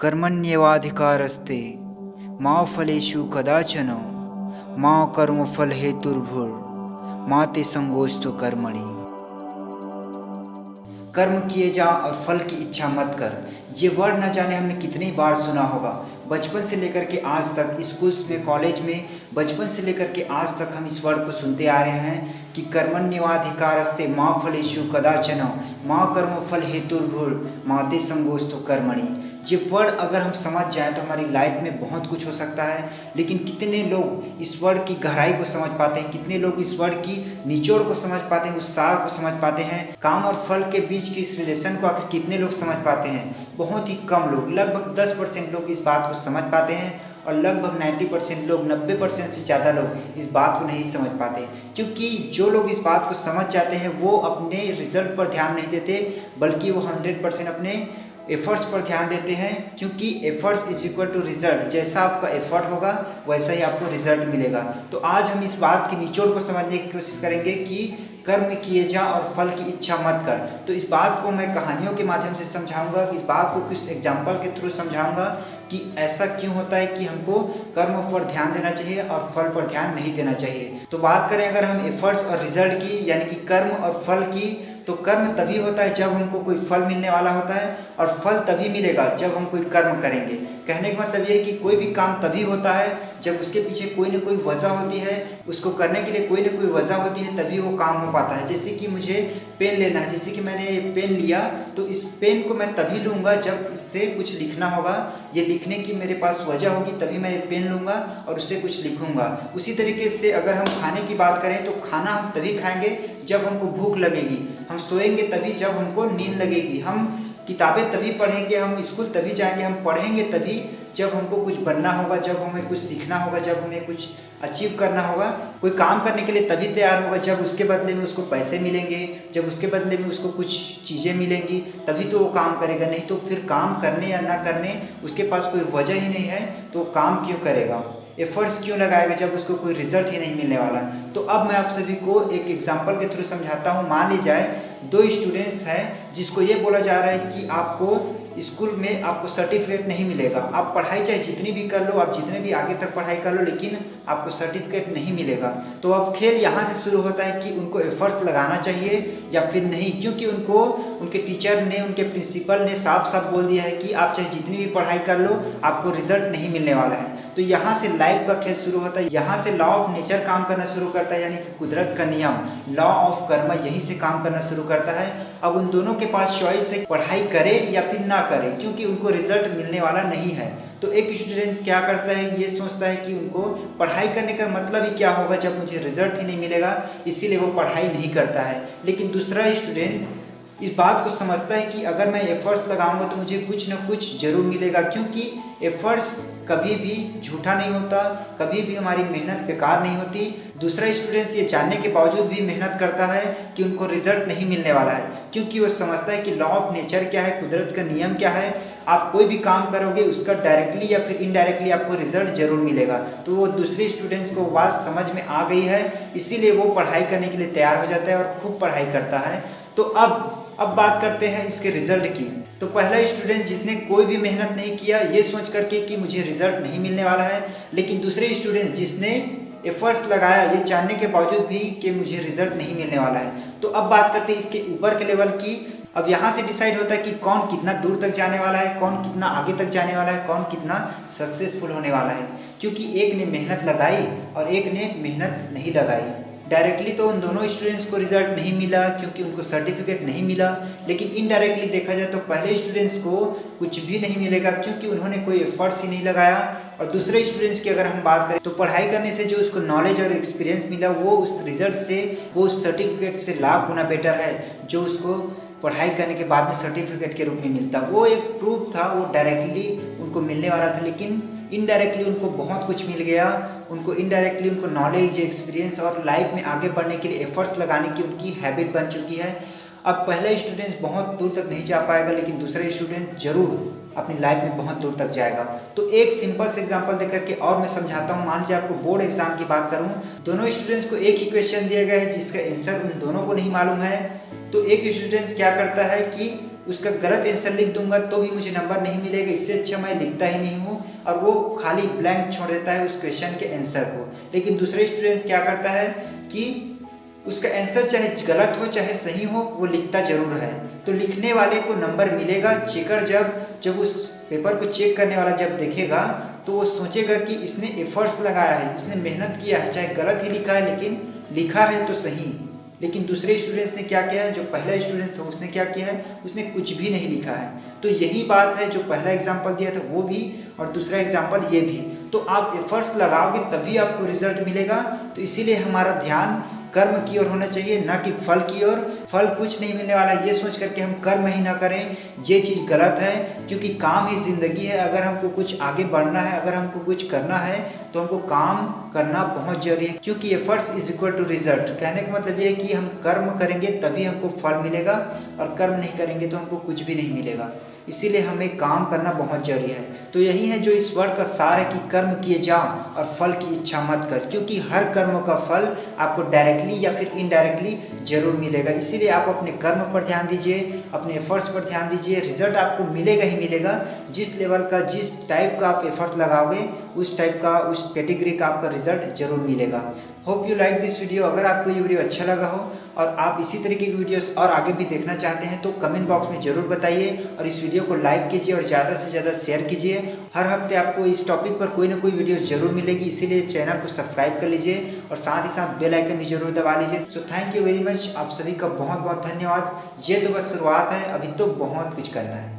कर्मण्येवाधिकारस्ते मा फलेषु कदाचन मा कर्मफल हेतुर्भुर्मा ते संगोस्तु कर्मणि। कर्म किए जा और फल की इच्छा मत कर। ये वर्ड न जाने हमने कितनी बार सुना होगा। बचपन से लेकर के आज तक स्कूल्स में, कॉलेज में, बचपन से लेकर के आज तक हम इस वर्ड को सुनते आ रहे हैं कि कर्मण्येवाधिकारस्ते मा फलेषु कदाचन मा कर्मफल हेतुर्भुर्मा ते संगोस्तु कर्मणि। ये वर्ड अगर हम समझ जाएं तो हमारी लाइफ में बहुत कुछ हो सकता है। लेकिन कितने लोग इस वर्ड की गहराई को समझ पाते हैं, कितने लोग इस वर्ड की निचोड़ को समझ पाते हैं, उस सार को समझ पाते हैं, काम और फल के बीच की इस रिलेशन को आखिर कितने लोग समझ पाते हैं? बहुत ही कम लोग, लगभग 10% लोग इस बात को समझ पाते हैं और लगभग 90% लोग, 90% से ज़्यादा लोग इस बात को नहीं समझ पाते। क्योंकि जो लोग इस बात को समझ जाते हैं वो अपने रिजल्ट पर ध्यान नहीं देते, बल्कि वो 100% अपने एफर्ट्स पर ध्यान देते हैं। क्योंकि efforts is equal to result, जैसा आपका एफर्ट होगा वैसा ही आपको रिजल्ट मिलेगा। तो आज हम इस बात की निचोड़ को समझने की कोशिश करेंगे कि कर्म किए जा और फल की इच्छा मत कर। तो इस बात को मैं कहानियों के माध्यम से समझाऊंगा, कि इस बात को कुछ एग्जाम्पल के थ्रू समझाऊंगा कि ऐसा क्यों होता है कि हमको कर्म पर ध्यान देना चाहिए और फल पर ध्यान नहीं देना चाहिए। तो बात करें अगर हम एफर्ट्स और रिजल्ट की, यानी कि कर्म और फल की, तो कर्म तभी होता है जब हमको कोई फल मिलने वाला होता है और फल तभी मिलेगा जब हम कोई कर्म करेंगे। कहने का मतलब ये है कि कोई भी काम तभी होता है जब उसके पीछे कोई ना कोई वजह होती है, उसको करने के लिए कोई ना कोई वजह होती है, तभी वो काम हो पाता है। जैसे कि मुझे पेन लेना है, जैसे कि मैंने पेन लिया तो इस पेन को मैं तभी लूँगा जब इससे कुछ लिखना होगा, ये लिखने की मेरे पास वजह होगी, तभी मैं ये पेन लूँगा और उससे कुछ लिखूँगा। उसी तरीके से अगर हम खाने की बात करें तो खाना हम तभी खाएंगे जब हमको भूख लगेगी, हम सोएंगे तभी जब हमको नींद लगेगी, हम किताबें तभी पढ़ेंगे, हम स्कूल तभी जाएंगे, हम पढ़ेंगे तभी जब हमको कुछ बनना होगा, जब हमें कुछ सीखना होगा, जब हमें कुछ अचीव करना होगा। कोई काम करने के लिए तभी तैयार होगा जब उसके बदले में उसको पैसे मिलेंगे, जब उसके बदले में उसको कुछ चीज़ें मिलेंगी, तभी तो वो काम करेगा। नहीं तो फिर काम करने या ना करने उसके पास कोई वजह ही नहीं है तो काम क्यों करेगा, एफर्ट्स क्यों लगाएगा जब उसको कोई रिजल्ट ही नहीं मिलने वाला। तो अब मैं आप सभी को एक एग्जांपल के थ्रू समझाता हूँ। मान ली जाए दो स्टूडेंट्स हैं जिसको ये बोला जा रहा है कि आपको स्कूल में आपको सर्टिफिकेट नहीं मिलेगा, आप पढ़ाई चाहे जितनी भी कर लो, आप जितने भी आगे तक पढ़ाई कर लो, लेकिन आपको सर्टिफिकेट नहीं मिलेगा। तो अब खेल यहाँ से शुरू होता है कि उनको एफर्ट्स लगाना चाहिए या फिर नहीं, क्योंकि उनको उनके टीचर ने, उनके प्रिंसिपल ने साफ साफ बोल दिया है कि आप चाहे जितनी भी पढ़ाई कर लो आपको रिजल्ट नहीं मिलने वाला है। तो यहाँ से लाइफ का खेल शुरू होता है, यहाँ से लॉ ऑफ नेचर काम करना शुरू करता है, यानी कि कुदरत का नियम, लॉ ऑफ कर्म यहीं से काम करना शुरू करता है। अब उन दोनों के पास चॉइस है पढ़ाई करे या फिर ना करे, क्योंकि उनको रिजल्ट मिलने वाला नहीं है। तो एक स्टूडेंट क्या करता है, ये सोचता है कि उनको पढ़ाई करने का मतलब ही क्या होगा जब मुझे रिजल्ट ही नहीं मिलेगा, इसीलिए वो पढ़ाई नहीं करता है। लेकिन दूसरा स्टूडेंट इस बात को समझता है कि अगर मैं एफर्ट्स लगाऊंगा तो मुझे कुछ ना कुछ जरूर मिलेगा, क्योंकि एफर्ट्स कभी भी झूठा नहीं होता, कभी भी हमारी मेहनत बेकार नहीं होती। दूसरा स्टूडेंट्स ये जानने के बावजूद भी मेहनत करता है कि उनको रिजल्ट नहीं मिलने वाला है, क्योंकि वो समझता है कि लॉ ऑफ नेचर क्या है, कुदरत का नियम क्या है, आप कोई भी काम करोगे उसका डायरेक्टली या फिर इनडायरेक्टली आपको रिजल्ट जरूर मिलेगा। तो वो दूसरे स्टूडेंट्स को बात समझ में आ गई है, इसीलिए वो पढ़ाई करने के लिए तैयार हो जाता है और खूब पढ़ाई करता है। तो अब बात करते हैं इसके रिजल्ट की। तो पहला स्टूडेंट जिसने कोई भी मेहनत नहीं किया ये सोच करके कि मुझे रिजल्ट नहीं मिलने वाला है, लेकिन दूसरे स्टूडेंट जिसने एफर्ट्स लगाया ये जानने के बावजूद भी कि मुझे रिजल्ट नहीं मिलने वाला है। तो अब बात करते हैं इसके ऊपर के लेवल की। अब यहाँ से डिसाइड होता है कि कौन कितना दूर तक जाने वाला है, कौन कितना आगे तक जाने वाला है, कौन कितना सक्सेसफुल होने वाला है। क्योंकि एक ने मेहनत लगाई और एक ने मेहनत नहीं लगाई। डायरेक्टली तो उन दोनों स्टूडेंट्स को रिजल्ट नहीं मिला क्योंकि उनको सर्टिफिकेट नहीं मिला, लेकिन इनडायरेक्टली देखा जाए तो पहले स्टूडेंट्स को कुछ भी नहीं मिलेगा क्योंकि उन्होंने कोई एफर्ट्स ही नहीं लगाया। और दूसरे स्टूडेंट्स की अगर हम बात करें तो पढ़ाई करने से जो उसको नॉलेज और एक्सपीरियंस मिला वो उस रिजल्ट से, वो उस सर्टिफिकेट से लाख गुना बेटर है जो उसको पढ़ाई करने के बाद में सर्टिफिकेट के रूप में मिलता। वो एक प्रूफ था, वो डायरेक्टली उनको मिलने वाला था, लेकिन इनडायरेक्टली उनको बहुत कुछ मिल गया। उनको इनडायरेक्टली उनको नॉलेज, एक्सपीरियंस और लाइफ में आगे बढ़ने के लिए एफर्ट्स लगाने की उनकी हैबिट बन चुकी है। अब पहला स्टूडेंट्स बहुत दूर तक नहीं जा पाएगा, लेकिन दूसरा स्टूडेंट जरूर अपनी लाइफ में बहुत दूर तक जाएगा। तो एक सिंपल से एग्जांपल देकर के और मैं समझाता हूँ। मान लीजिए आपको बोर्ड एग्जाम की बात करूँ, दोनों स्टूडेंट्स को एक ही क्वेश्चन दिया गया है जिसका आंसर उन दोनों को नहीं मालूम है। तो एक स्टूडेंट क्या करता है कि उसका गलत आंसर लिख दूंगा तो भी मुझे नंबर नहीं मिलेगा। इससे अच्छा मैं लिखता ही नहीं हूँ और वो खाली ब्लैंक छोड़ देता है उस क्वेश्चन के आंसर को। लेकिन दूसरे स्टूडेंट्स क्या करता है कि उसका आंसर चाहे गलत हो चाहे सही हो वो लिखता जरूर है। तो लिखने वाले को नंबर मिलेगा। चेकर जब उस पेपर को चेक करने वाला जब देखेगा तो वो सोचेगा कि इसने एफर्ट्स लगाया है, इसने मेहनत किया है, चाहे गलत ही लिखा है लेकिन लिखा है तो सही। लेकिन दूसरे स्टूडेंट्स ने क्या किया है, जो पहला स्टूडेंट था उसने क्या किया है, उसने कुछ भी नहीं लिखा है। तो यही बात है जो पहला एग्जाम्पल दिया था वो भी और दूसरा एग्जाम्पल ये भी। तो आप एफर्ट्स लगाओगे तभी आपको रिजल्ट मिलेगा। तो इसीलिए हमारा ध्यान कर्म की ओर होना चाहिए, ना कि फल की ओर। फल कुछ नहीं मिलने वाला ये सोच करके हम कर्म ही ना करें, ये चीज़ गलत है। क्योंकि काम ही जिंदगी है। अगर हमको कुछ आगे बढ़ना है, अगर हमको कुछ करना है तो हमको काम करना बहुत जरूरी है। क्योंकि efforts is equal to result. कहने का मतलब ये है कि हम कर्म करेंगे तभी हमको फल मिलेगा और कर्म नहीं करेंगे तो हमको कुछ भी नहीं मिलेगा। इसीलिए हमें काम करना बहुत जरूरी है। तो यही है जो इस वर्ड का सार है कि कर्म किए जाओ और फल की इच्छा मत कर। क्योंकि हर कर्म का फल आपको डायरेक्टली या फिर इनडायरेक्टली जरूर मिलेगा। इसीलिए आप अपने कर्म पर ध्यान दीजिए, अपने एफर्ट्स पर ध्यान दीजिए। रिजल्ट आपको मिलेगा ही मिलेगा। जिस लेवल का, जिस टाइप का आप एफर्ट लगाओगे उस टाइप का, उस कैटेगरी का आपका रिजल्ट जरूर मिलेगा। Hope you like this video. अगर आपको ये वीडियो अच्छा लगा हो और आप इसी तरीके की वीडियोस और आगे भी देखना चाहते हैं तो कमेंट बॉक्स में ज़रूर बताइए और इस वीडियो को लाइक कीजिए और ज़्यादा से ज़्यादा शेयर कीजिए। हर हफ्ते आपको इस टॉपिक पर कोई ना कोई वीडियो जरूर मिलेगी। इसीलिए चैनल को सब्सक्राइब कर लीजिए और साथ ही साथ बेल आइकन भी जरूर दबा लीजिए। So thank you very much. आप सभी का बहुत बहुत धन्यवाद। ये तो बस शुरुआत है, अभी तो बहुत कुछ करना है।